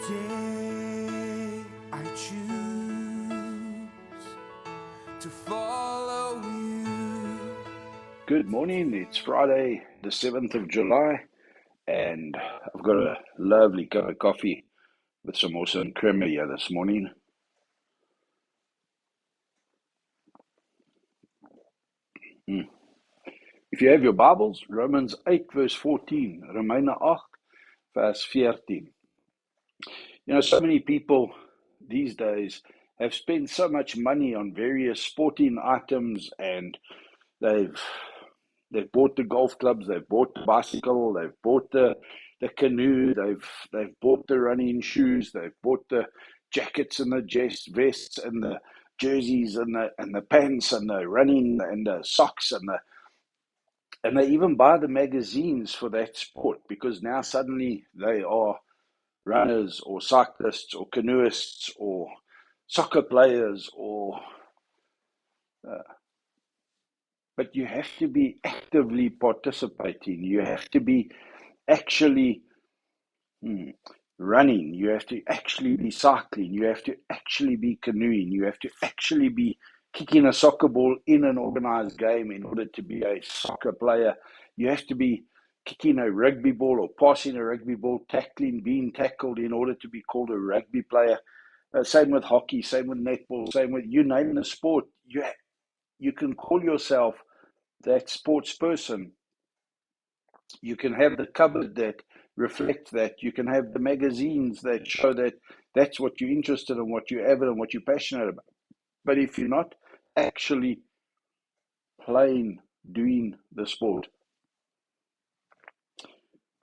Today I choose to follow you. Good morning. It's Friday, the 7th of July, and I've got a lovely cup of coffee with some awesome creamer here this morning. If you have your Bibles, Romans 8, verse 14, Romeine 8, verse 14. You know, so many people these days have spent so much money on various sporting items, and they've bought the golf clubs, they've bought the bicycle, they've bought the canoe, they've bought the running shoes, they've bought the jackets and the vests and the jerseys and the pants and the running and the socks and they even buy the magazines for that sport, because now suddenly they are runners or cyclists or canoeists or soccer players but you have to be actively participating. You have to be actually running. You have to actually be cycling. You have to actually be canoeing. You have to actually be kicking a soccer ball in an organized game in order to be a soccer player. You have to be kicking a rugby ball or passing a rugby ball, tackling, being tackled in order to be called a rugby player. Same with hockey, same with netball, same with you name the sport. You can call yourself that sports person. You can have the cupboard that reflects that. You can have the magazines that show that that's what you're interested in, what you're avid and what you're passionate about. But if you're not actually playing, doing the sport,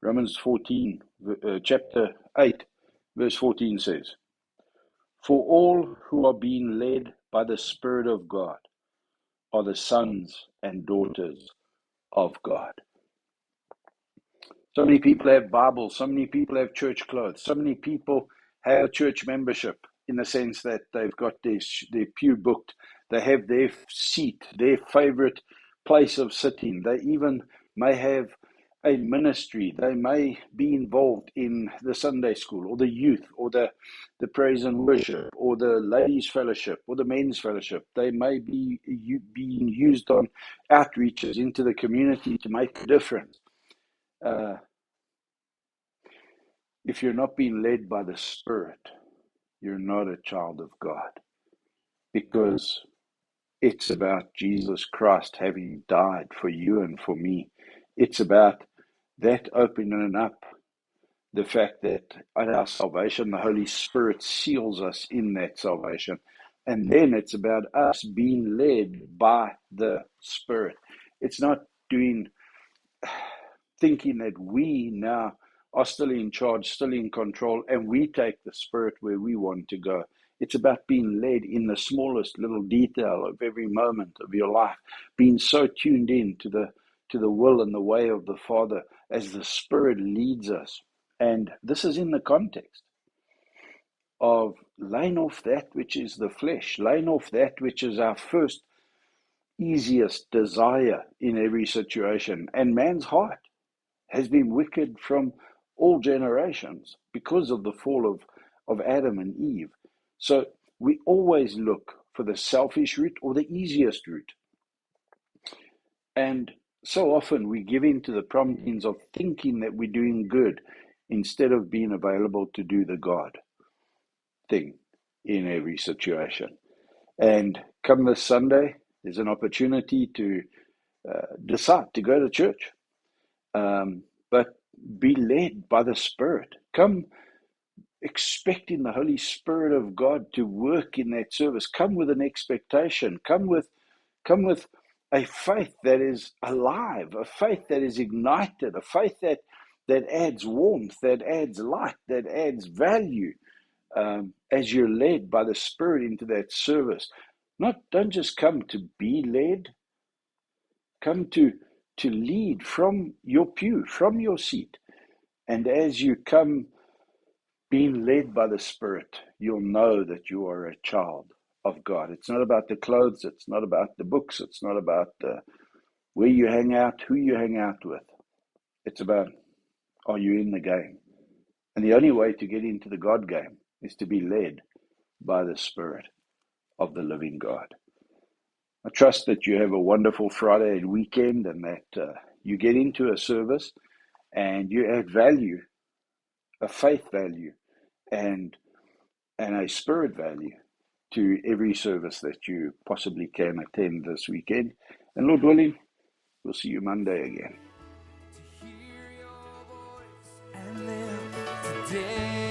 Romans 14, chapter 8, verse 14 says, "For all who are being led by the Spirit of God are the sons and daughters of God." So many people have Bibles, so many people have church clothes, so many people have a church membership in the sense that they've got their pew booked, they have their seat, their favorite place of sitting. They even may have a ministry. They may be involved in the Sunday school or the youth or the praise and worship or the ladies' fellowship or the men's fellowship. They may be being used on outreaches into the community to make a difference. If you're not being led by the Spirit, you're not a child of God, because it's about Jesus Christ having died for you and for me. It's about that opening up the fact that at our salvation, the Holy Spirit seals us in that salvation. And then it's about us being led by the Spirit. It's not thinking that we now are still in charge, still in control, and we take the Spirit where we want to go. It's about being led in the smallest little detail of every moment of your life, being so tuned in to the will and the way of the Father as the Spirit leads us. And this is in the context of laying off that which is the flesh, laying off that which is our first, easiest desire in every situation. And man's heart has been wicked from all generations because of the fall of Adam and Eve. So we always look for the selfish route or the easiest route. And so often we give in to the promptings of thinking that we're doing good instead of being available to do the God thing in every situation. And come this Sunday, there's an opportunity to decide to go to church. But be led by the Spirit. Come expecting the Holy Spirit of God to work in that service. Come with an expectation. Come with a faith that is alive, a faith that is ignited, a faith that adds warmth, that adds light, that adds value, as you're led by the Spirit into that service. Don't just come to be led. Come to lead from your pew, from your seat. And as you come being led by the Spirit, you'll know that you are a child of God. It's not about the clothes. It's not about the books. It's not about where you hang out, who you hang out with. It's about, are you in the game? And the only way to get into the God game is to be led by the Spirit of the living God. I trust that you have a wonderful Friday and weekend, and that you get into a service and you add value, a faith value, and a spirit value to every service that you possibly can attend this weekend. And Lord willing, we'll see you Monday again. To hear your voice and live today.